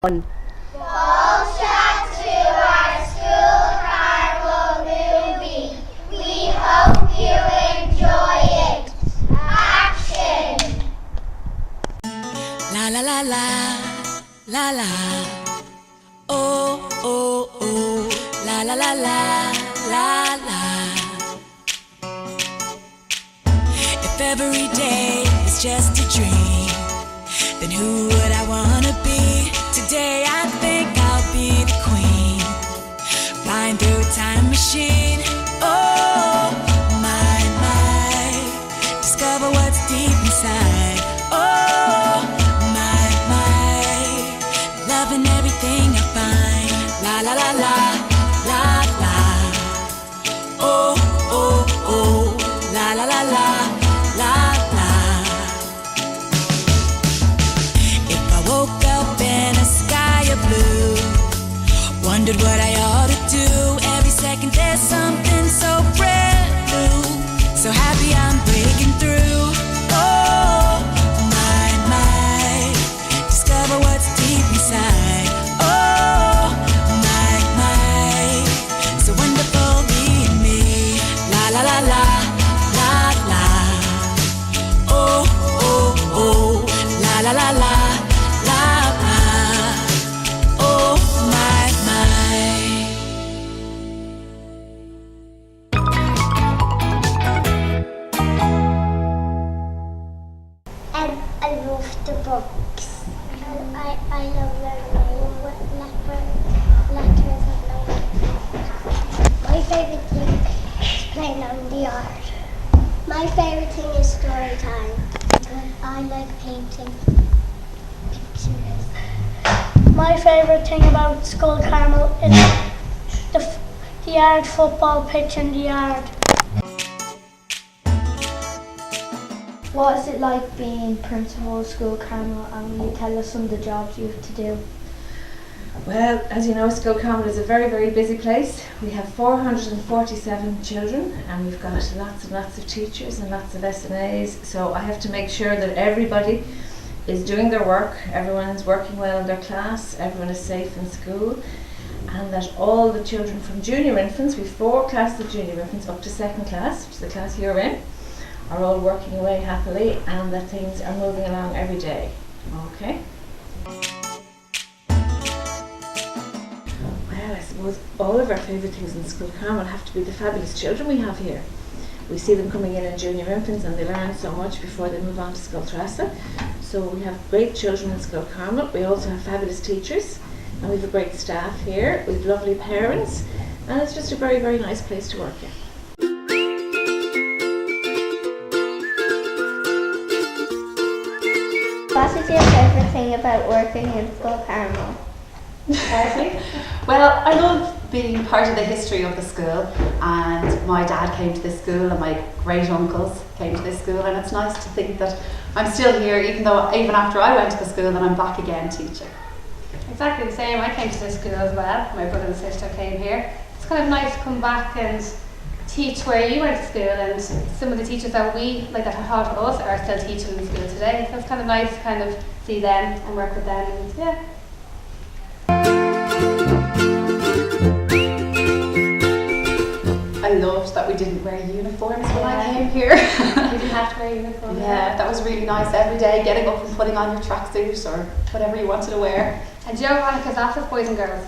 One. Bullshit to our school Carmel movie. We hope you enjoy it. Action! La la la la, la la. Oh, oh, oh. La la la la, la la. If every day is just a dream, then who would I wanna be? Today I think I'll be the queen, flying through a time machine. Oh, my, discover what's deep inside. Oh, my, loving everything I find. La la la la, la la. Oh, oh, oh, la la la la, la la. If I woke up in a sky of blue, wondered what I ought to do. Every second there's something so brand new, so happy I'm breaking through. Oh, my, discover what's deep inside. Oh, my, so wonderful being me. La la la la, la la. Oh, oh, oh, la la la la, la la. Oh, my. I love the books. I love learning letters of love. My favourite thing is playing on the art. My favourite thing is story time. I like painting pictures. My favourite thing about Scoil Carmel is the yard football pitch in the yard. What is it like being principal of Scoil Carmel, and will you tell us some of the jobs you have to do? Well, as you know, Scoil Carmel is a very, very busy place. We have 447 children, and we've got lots and lots of teachers and lots of SNAs, so I have to make sure that everybody is doing their work, everyone is working well in their class, everyone is safe in school, and that all the children from junior infants, we have 4 classes of junior infants up to 2nd class, which is the class you're in, are all working away happily, and that things are moving along every day. Okay? Well, I suppose all of our favourite things in Scoil Carmel have to be the fabulous children we have here. We see them coming in junior infants, and they learn so much before they move on to Scoil Trasa. So we have great children in Scoil Carmel. We also have fabulous teachers, and we have a great staff here. We have lovely parents, and it's just a very, very nice place to work in. What is your favourite thing about working in Scoil Carmel? Well, I love being part of the history of the school, and my dad came to this school and my great uncles came to this school, and it's nice to think that I'm still here even after I went to the school, that I'm back again teaching. Exactly the same. I came to this school as well. My brother and sister came here. It's kind of nice to come back and teach where you went to school, and some of the teachers that that have taught us are still teaching in school today. So it's kind of nice to kind of see them and work with them, and yeah. I loved that we didn't wear uniforms when I came here. You didn't have to wear a uniform. Yeah, that was really nice. Every day getting up and putting on your tracksuit or whatever you wanted to wear. And Joe, Veronica's office, boys and girls,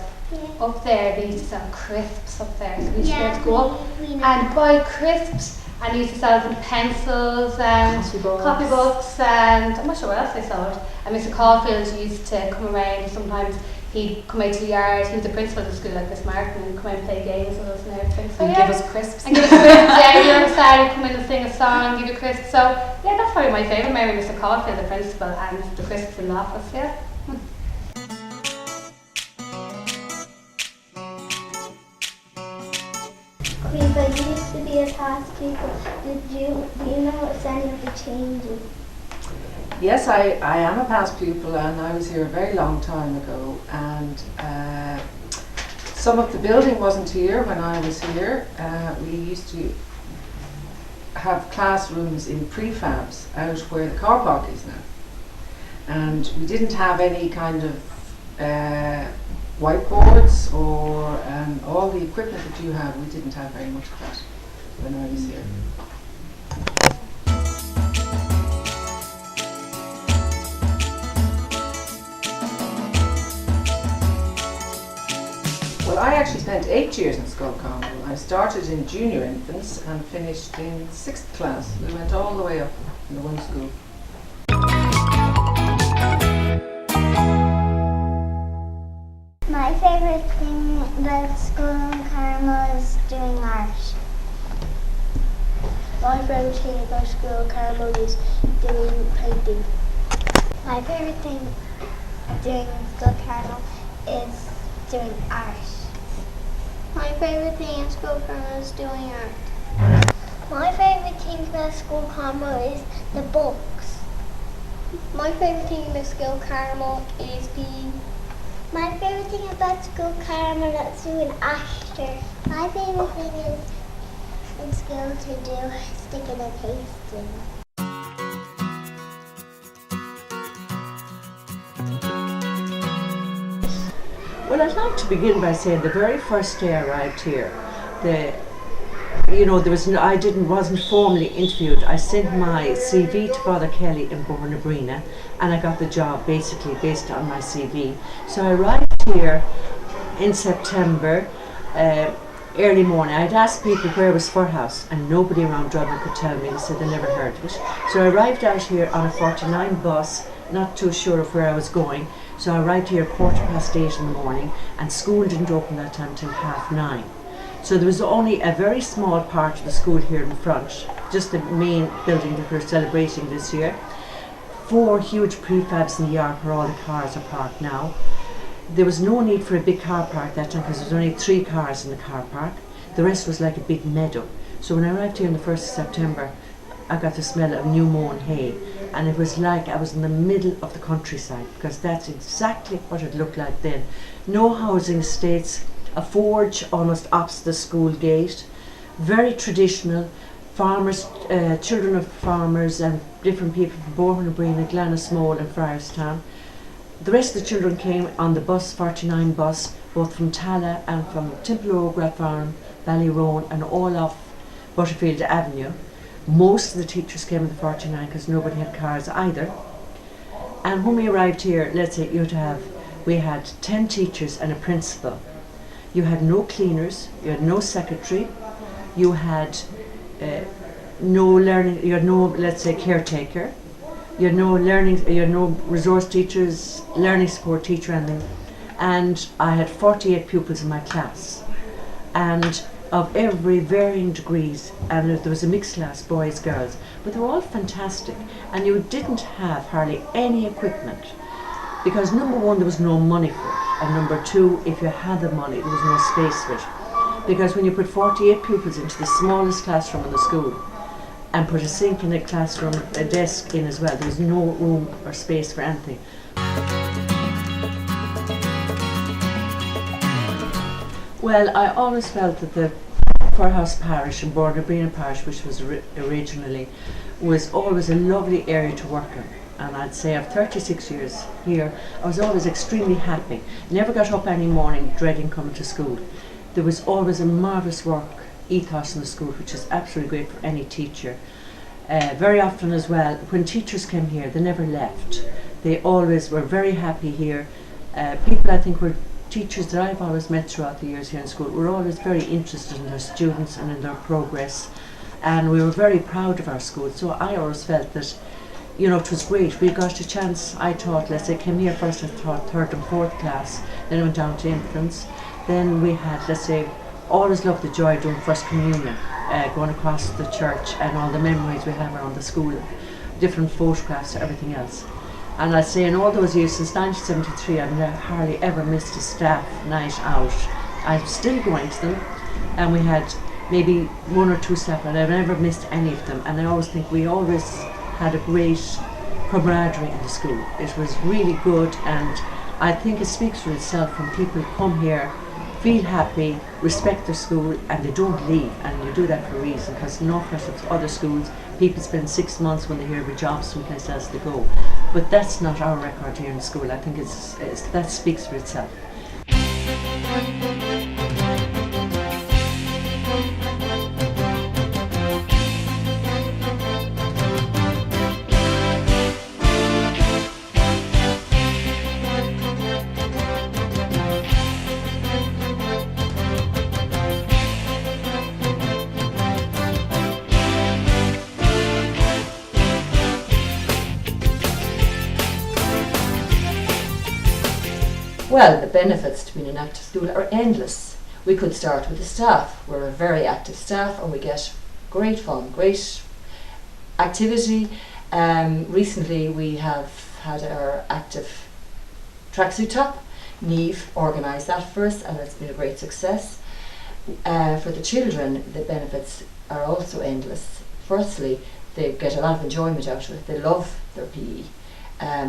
up there, they used to sell crisps up there. So we used to go to school and buy crisps, and they used to sell them pencils and copybooks, and I'm not sure what else they sold. And Mr. Caulfield used to come around sometimes. He'd come out to the yard. He was the principal of the school like this, Martin, and come out and play games with us and everything. So, and yeah. give us crisps. And give us crisps, yeah. You ever started, come in and sing a song, give you crisps. So, yeah, that's probably my favourite memory, Mr. Caulfield, the principal, and the crisps in the office, yeah. When you used to be a class people, do you notice any of the changes? Yes, I am a past pupil, and I was here a very long time ago, and some of the building wasn't here when I was here. We used to have classrooms in prefabs out where the car park is now. And we didn't have any kind of whiteboards or all the equipment that you have. We didn't have very much of that when I was here. Well, I actually spent 8 years in Scoil Carmel. I started in junior infants and finished in 6th class. We went all the way up in the one school. My favourite thing about Scoil Carmel is doing art. My favourite thing about Scoil Carmel is doing painting. My favourite thing doing Scoil Carmel is doing art. My favourite thing in Scoil Carmel is doing art. My favourite thing about Scoil Carmel is the books. My favourite thing about Scoil Carmel is being. My favourite thing about Scoil Carmel is doing art. My favourite thing in school to do sticking and pasting. Well, I'd like to begin by saying the very first day I arrived here, wasn't formally interviewed. I sent my CV to Father Kelly in Bornabrina, and I got the job basically based on my CV. So I arrived here in September, early morning. I'd asked people where was Furhouse, and nobody around Dublin could tell me. They said they never heard of it. So I arrived out here on a 49 bus, not too sure of where I was going. So I arrived here 8:15 in the morning, and school didn't open that time till 9:30. So there was only a very small part of the school here in front, just the main building that we're celebrating this year. 4 huge prefabs in the yard where all the cars are parked now. There was no need for a big car park that time because there was only 3 cars in the car park. The rest was like a big meadow. So when I arrived here on the 1st of September, I got the smell of new mown hay, and it was like I was in the middle of the countryside, because that's exactly what it looked like then. No housing estates, a forge almost opposite the school gate, very traditional, farmers, children of farmers and different people from Bornabrina, Glenasmole and Friarstown. The rest of the children came on the bus, 49 bus, both from Tala and from Timpelogra Farm, Ballyroan and all off Butterfield Avenue. Most of the teachers came in the 49 because nobody had cars either. And when we arrived here, let's say we had 10 teachers and a principal. You had no cleaners, you had no secretary, you had no learning, you had no, let's say, caretaker, you had no learning, you had no resource teachers, learning support teacher, anything. And I had 48 pupils in my class, and of every varying degrees, and there was a mixed class, boys, girls, but they were all fantastic, and you didn't have hardly any equipment, because number one, there was no money for it, and number two, if you had the money, there was no space for it, because when you put 48 pupils into the smallest classroom in the school, and put a sink in a classroom, a desk in as well, there was no room or space for anything. Well, I always felt that the Furhouse Parish and Bornabrina Parish, which was originally, was always a lovely area to work in. And I'd say I've 36 years here, I was always extremely happy. Never got up any morning dreading coming to school. There was always a marvellous work ethos in the school, which is absolutely great for any teacher. Very often as well, when teachers came here, they never left. They always were very happy here. People, I think, were teachers that I've always met throughout the years here in school were always very interested in their students and in their progress, and we were very proud of our school. So I always felt that, you know, it was great. We got a chance. I taught, let's say, came here first, I taught 3rd and 4th class, then I went down to infants. Then we had, let's say, always loved the joy of doing First Communion, going across the church, and all the memories we have around the school, different photographs, everything else. And I'd say in all those years, since 1973, I've hardly ever missed a staff night out. I'm still going to them, and we had maybe 1 or 2 staff, and I've never missed any of them. And I always think we always had a great camaraderie in the school. It was really good, and I think it speaks for itself when people come here, feel happy, respect their school, and they don't leave. And you do that for a reason, because in Northwest of other schools, people spend 6 months when they're here with jobs someplace else to go. But that's not our record here in school. I think that speaks for itself. Well, the benefits to being an active school are endless. We could start with the staff. We're a very active staff and we get great fun, great activity. Recently we have had our active tracksuit top. Neve organised that for us and it's been a great success. For the children, the benefits are also endless. Firstly, they get a lot of enjoyment out of it. They love their PE.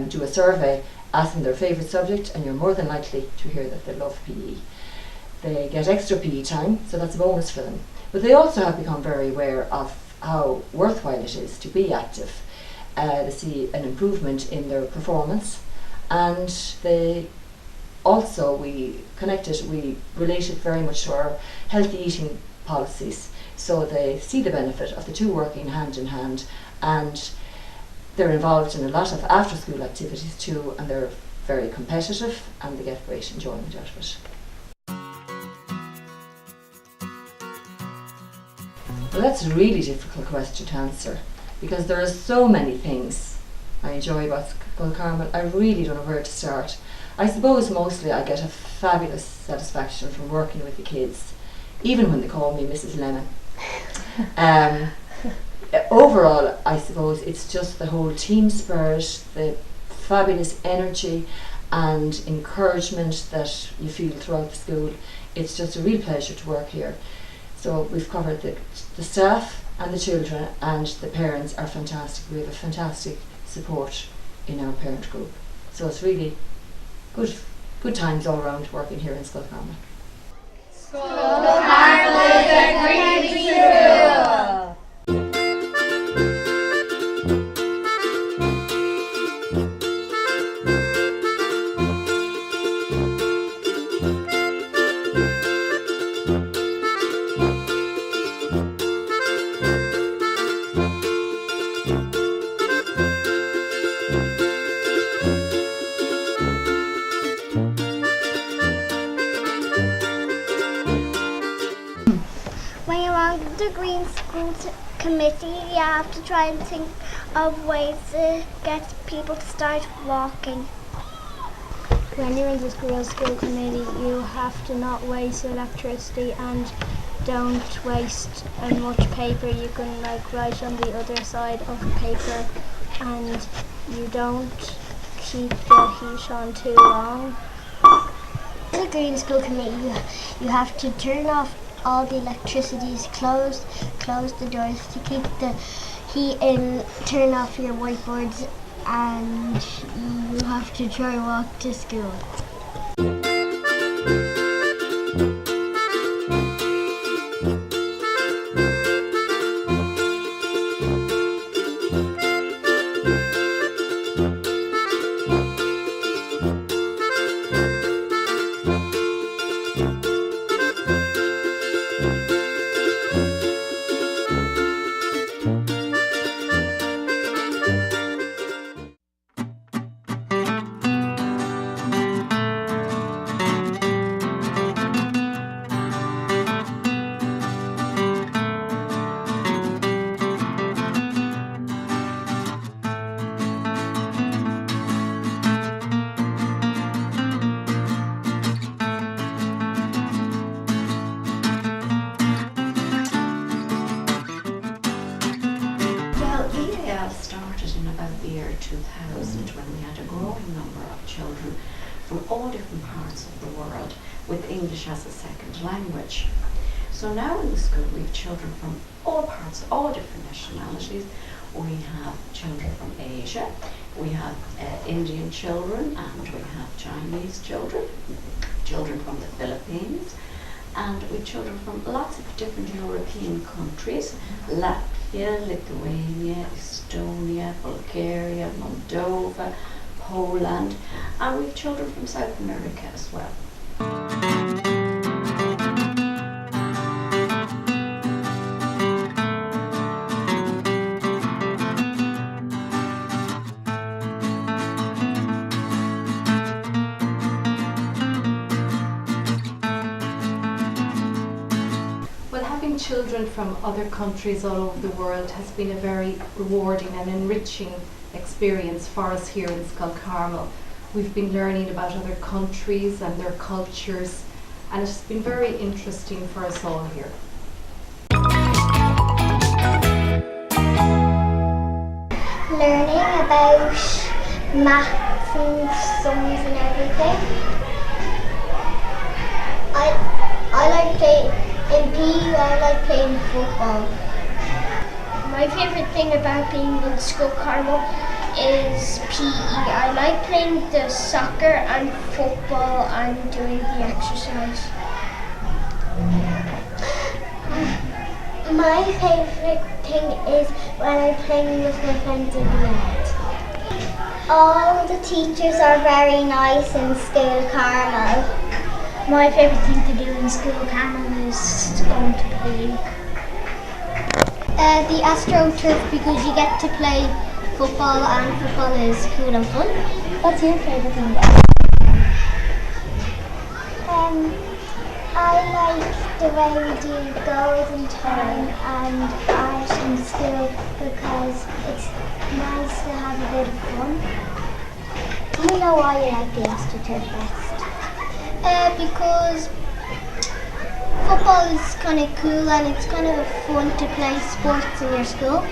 Do a survey, ask them their favourite subject and you're more than likely to hear that they love PE. They get extra PE time, so that's a bonus for them. But they also have become very aware of how worthwhile it is to be active. They see an improvement in their performance and we relate it very much to our healthy eating policies. So they see the benefit of the two working hand in hand and they're involved in a lot of after-school activities too, and they're very competitive and they get great enjoyment out of it. Well, that's a really difficult question to answer because there are so many things I enjoy about Scoil Carmel. I really don't know where to start. I suppose mostly I get a fabulous satisfaction from working with the kids, even when they call me Mrs. Lemon. Overall, I suppose it's just the whole team spirit, the fabulous energy and encouragement that you feel throughout the school. It's just a real pleasure to work here. So we've covered the staff and the children, and the parents are fantastic. We have a fantastic support in our parent group. So it's really good times all around working here in Scoil Carmel. Scoil Carmel is a great school. When you're on the Green School Committee, you have to try and think of ways to get people to start walking. When you're in the school committee, you have to not waste electricity and don't waste as much paper. You can write on the other side of the paper and you don't keep the heat on too long. In the Green School Committee, you have to turn off all the electricity is close the doors to keep the heat in, turn off your whiteboards, and you have to try walk to school. Started in about the year 2000 when we had a growing number of children from all different parts of the world with English as a second language. So now in the school we have children from all parts, all different nationalities. We have children from Asia, we have Indian children, and we have Chinese children, children from the Philippines, and we have children from lots of different European countries, Latvia, Yeah, Lithuania, Estonia, Bulgaria, Moldova, Poland, and we've children from South America as well. Well, having children from other countries all over the world has been a very rewarding and enriching experience for us here in Scoil Carmel. We've been learning about other countries and their cultures, and it's been very interesting for us all here. Learning about maths and sums and everything. I like playing in PE. I like playing football. My favourite thing about being in Scoil Carmel is PE. I like playing the soccer and football and doing the exercise. My favourite thing is when I'm playing with my friends in the yard. All the teachers are very nice in Scoil Carmel. My favourite thing to do in Scoil Carmel is going to play. The AstroTurf, because you get to play football and football is cool and fun. What's your favourite thing there? I like the way we do golden time and art in school because it's nice to have a bit of fun. Do you know why you like the AstroTurf best? Because football is kind of cool and it's kind of fun to play sports in your school.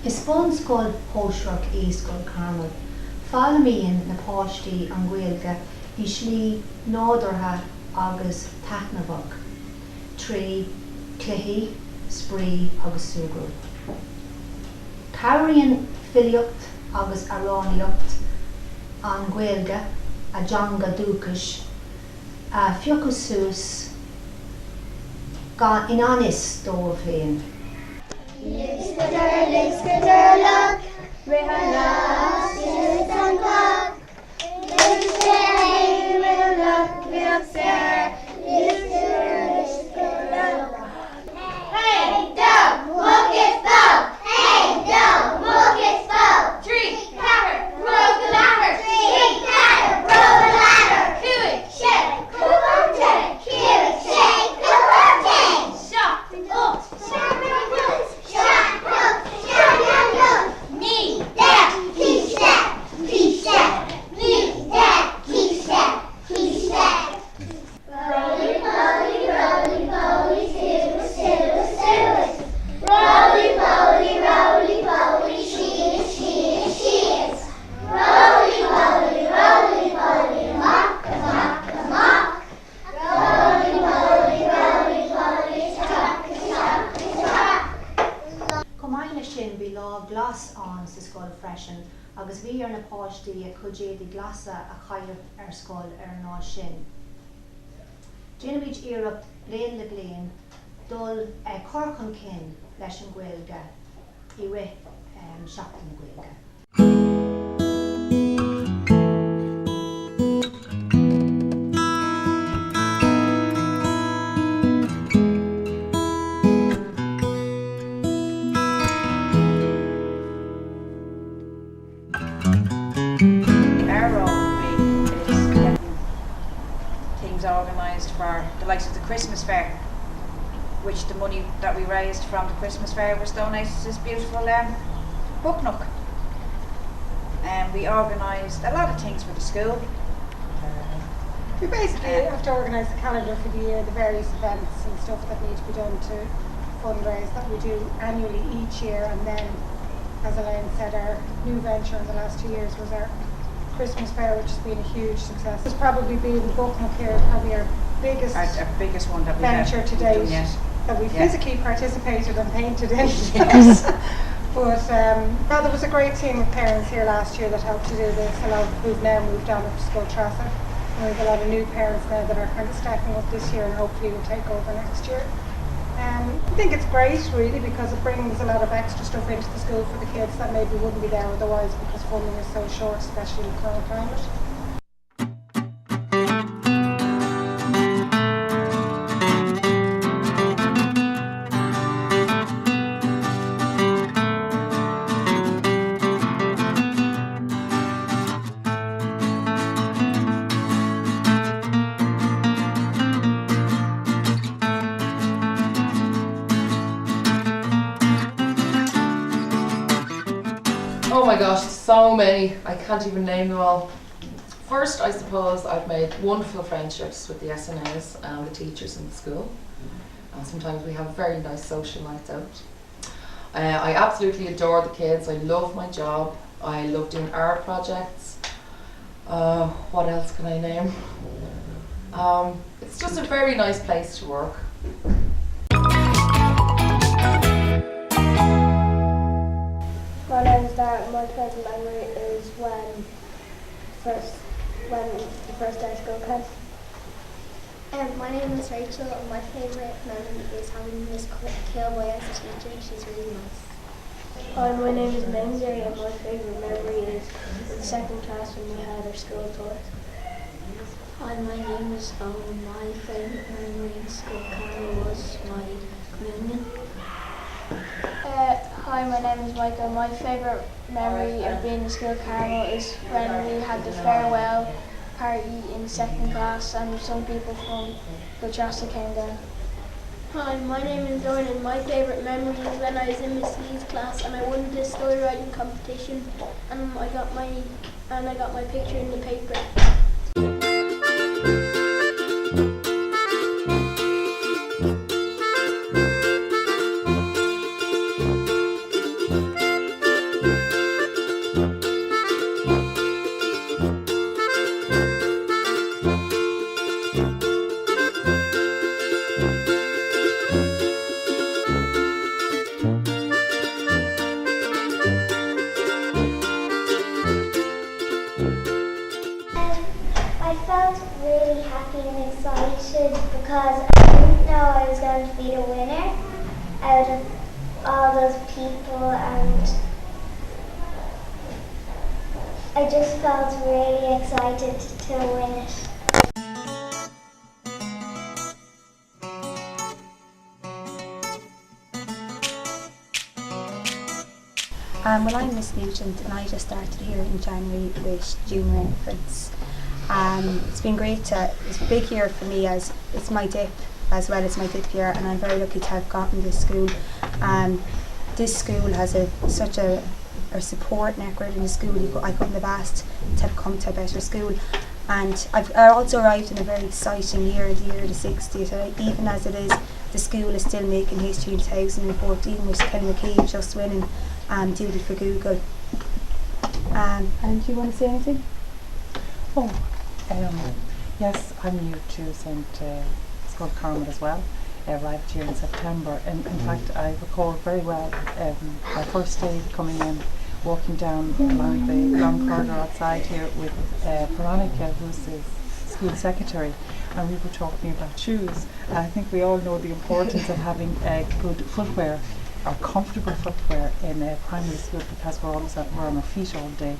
Is fun Scoil Póisreach í Scoil Carmel. Fáil míon na páistí an Gaeilge I slí nádartha agus taitneamh, trí cluichí, sprí agus súgrú. Cabhraíonn filiocht agus aránaíocht an Gaeilge a Dteanga dúchais a fiocadh suas in anis dóibh féin. Liskadar, look, Rihanna, sit and clock. Liskadar, look, Liskadar, look. Hey, dog, look it spell. Hey, dog, look it spell. Tree, carrot, roll the ladder. Tree, carrot, roll the ladder. Coo it, shake, cool on day. Coo it, shake, cool on day. Shop, up, shop, me, dad, he said, me, dad, he said. Roly, poly, roly, poly, sues. Roly, poly, she is. Roly, poly, mock. Roly, poly, talk. Comáine sin bhí lá glas an sa Scoil freisin, agus bhí ar na páistí a chuidéad glasa a chaitheamh ar Scoil ar ná sin. Déanamid iirecht léan le léan dul corchan cinn leis an Gaeilge I rith seachtain na Gaeilge. Organised for the likes of the Christmas fair, which the money that we raised from the Christmas fair was donated to this beautiful book nook. And we organised a lot of things for the school. We basically have to organise the calendar for the year, the various events and stuff that need to be done to fundraise that we do annually each year, and then, as Elaine said, our new venture in the last 2 years was our Christmas fair, which has been a huge success. It's probably been the book nook here, probably our biggest Our biggest one that we've venture to date done yet. that we Yeah. physically participated and painted in. Yes. But no, there was a great team of parents here last year that helped to do this. A lot who've now moved on up to Scoil Traffic. And we have a lot of new parents now that are kind of stepping up this year and hopefully will take over next year. I think it's great really because it brings a lot of extra stuff into the school for the kids that maybe wouldn't be there otherwise because funding is so short, especially in the current climate. Oh my gosh, so many. I can't even name them all. First, I suppose I've made wonderful friendships with the SNAs and the teachers in the school. And sometimes we have very nice social nights out. I absolutely adore the kids. I love my job. I love doing art projects. What else can I name? It's just a very nice place to work. My name is Darren. My favourite memory is when the first day of school came. My name is Rachel and my favourite memory is having Miss Kilboy as a teacher. She's really nice. Hi, my name is Mindy and my favourite memory is in second class when we had our school tour. Hi, my name is Owen. My favourite memory in school Carmel was my communion. Hi, my name is Michael. My favourite memory of being in school Carmel is when we had the farewell party in second class and some people from Giltrassa came down. Hi, my name is Lauren and my favourite memory is when I was in Miss Lee's class and I won the story writing competition and I got my picture in the paper. I felt really happy and excited because I didn't know I was going to be the winner out of all those people, and I just felt really excited to win it. Well, I'm Miss Nugent and I just started here in January with junior infants. It's been great. It's a big year for me as it's my dip as well as my dip year, and I'm very lucky to have gotten this school. This school has such a support network in the school. I couldn't have asked to have come to a better school. And I also arrived in a very exciting year, the year of the 60s. Even as it is, the school is still making history in 2014 with Kenny McKee just winning Duty for Google. And do you want to say anything? Yes, I'm new to St. Scoil Carmel as well. I arrived here in September, and in fact I recall very well my first day coming in, walking down along the long corridor outside here with Veronica, who's the school secretary, and we were talking about shoes. I think we all know the importance of having good footwear, or comfortable footwear in primary school, because we're on our feet all day.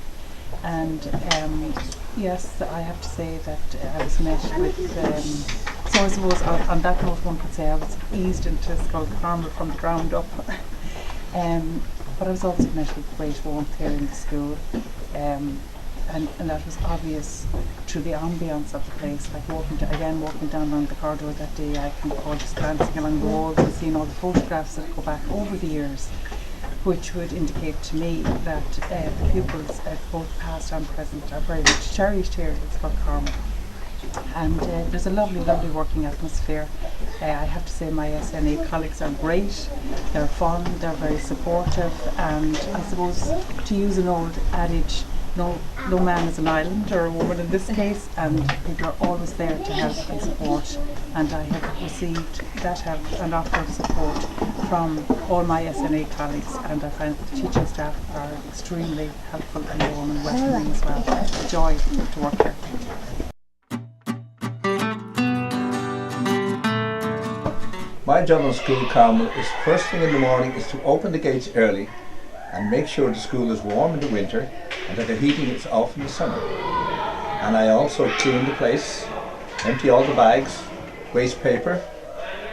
And yes, I have to say that I was met with, so I suppose on that note one could say I was eased into Scoil Carmel from the ground up. But I was also met with great warmth here in the school, and that was obvious through the ambience of the place. Like walking down along the corridor that day, I can recall just glancing along the walls and seeing all the photographs that go back over the years, which would indicate to me that the pupils, both past and present, are very much cherished here at Scoil Carmel. And there's a lovely, lovely working atmosphere. I have to say my SNA colleagues are great, they're fun, they're very supportive, and I suppose, to use an old adage, no man is an island, or a woman in this case, and people are always there to help and support. And I have received that help and offer of support from all my SNA colleagues, and I find the teaching staff are extremely helpful and warm and welcoming as well. It's a joy to work here. My job in School Carmel is first thing in the morning is to open the gates early and make sure the school is warm in the winter and that the heating is off in the summer. And I also clean the place, empty all the bags, waste paper,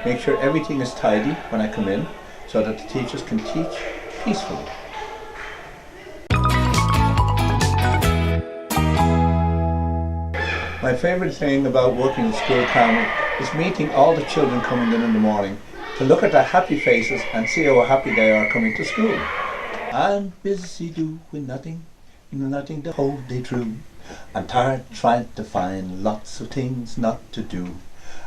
make sure everything is tidy when I come in so that the teachers can teach peacefully. My favourite thing about working in School Carmel is meeting all the children coming in the morning to look at their happy faces and see how happy they are coming to school. I'm busy doing nothing the whole day through. I'm tired trying to find lots of things not to do.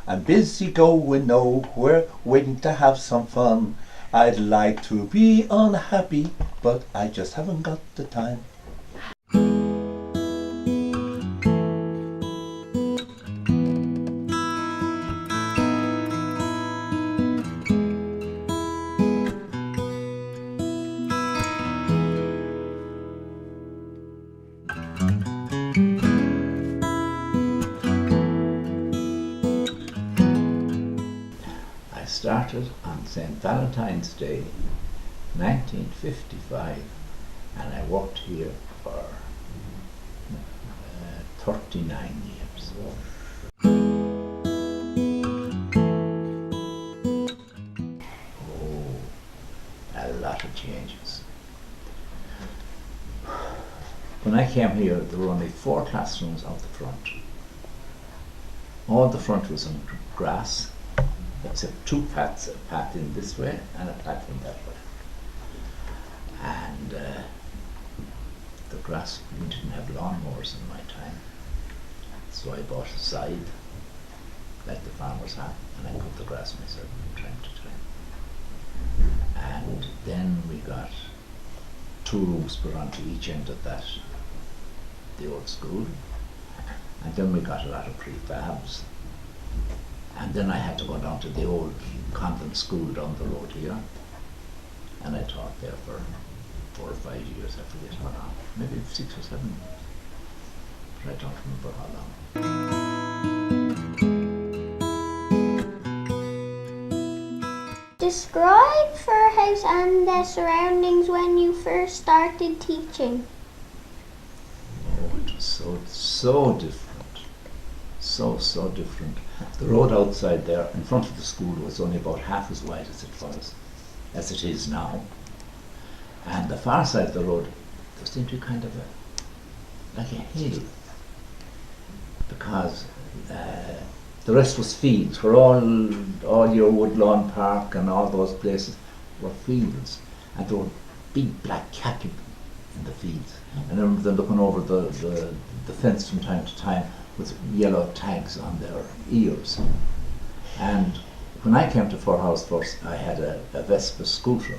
I'm busy going nowhere, waiting to have some fun. I'd like to be unhappy, but I just haven't got the time. I started on St. Valentine's Day, 1955, and I worked here for 39 years. Oh, a lot of changes. When I came here, there were only 4 classrooms out the front. All the front was on grass, except 2 paths, a path in this way and a path in that way. And the grass, we didn't have lawnmowers in my time, so I bought a scythe, like the farmers have, and I cut the grass myself from time to time. And then we got 2 rooms put onto each end of that, the old school, and then we got a lot of prefabs. And then I had to go down to the old convent school down the road here, and I taught there for 4 or 5 years, I forget how long, maybe 6 or 7, but I don't remember how long. Describe Fir House and the surroundings when you first started teaching. Oh, it was so different. So different. The road outside there in front of the school was only about half as wide as it is now. And the far side of the road, there seemed to be kind of like a hill, because the rest was fields, where all your Woodlawn Park and all those places were fields, and there were big black cattle in the fields. And I remember them looking over the fence from time to time with yellow tags on their ears. And when I came to Fir House first, I had a Vespa scooter.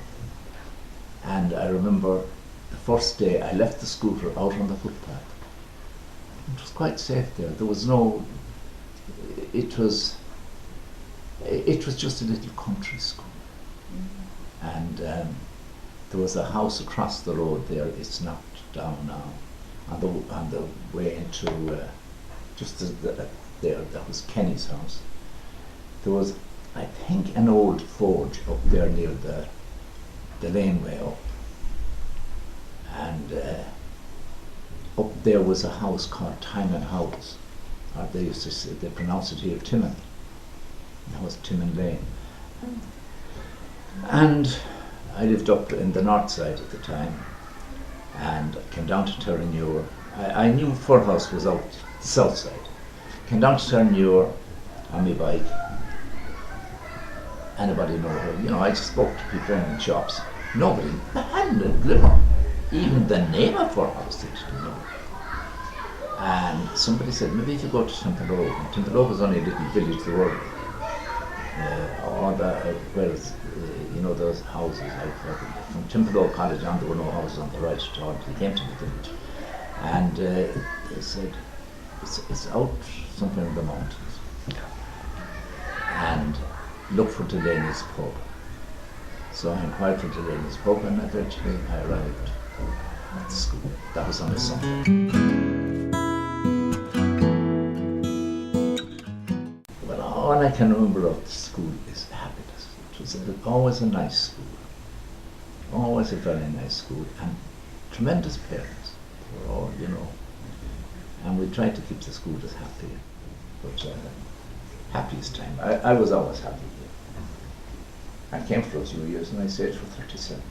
And I remember the first day I left the scooter out on the footpath. It was quite safe there. There was no, it was just a little country school. And there was a house across the road there. It's knocked down now. On the way into just there, that was Kenny's house. There was, I think, an old forge up there near the laneway up. And up there was a house called Timon House. Or they used to say, they pronounce it here Timon. That was Timon Lane. And I lived up in the north side at the time, and came down to Terranure. I knew Fir House was out the south side. Came down to Terranure on my bike. Anybody know her? You know, I spoke to people in shops. Nobody hadn't a glimmer. Even the name of Fir House they didn't know. And somebody said, maybe if you go to Templeogue. And Templeogue was only a little village, there were you know, those houses out there. From Templeogue College on, there were no houses on the right at all until you came to the village. And they said, it's out somewhere in the mountains. And look for Delaney's pub. So I inquired for Delaney's pub, and eventually I arrived at the school. That was on a Sunday. Well, all I can remember of the school is happiness. It was always a nice school. Always a very nice school, and tremendous parents. They were all, you know. And we tried to keep the school as happy, but happiest time. I was always happy here. I came for a few years and I stayed for 37.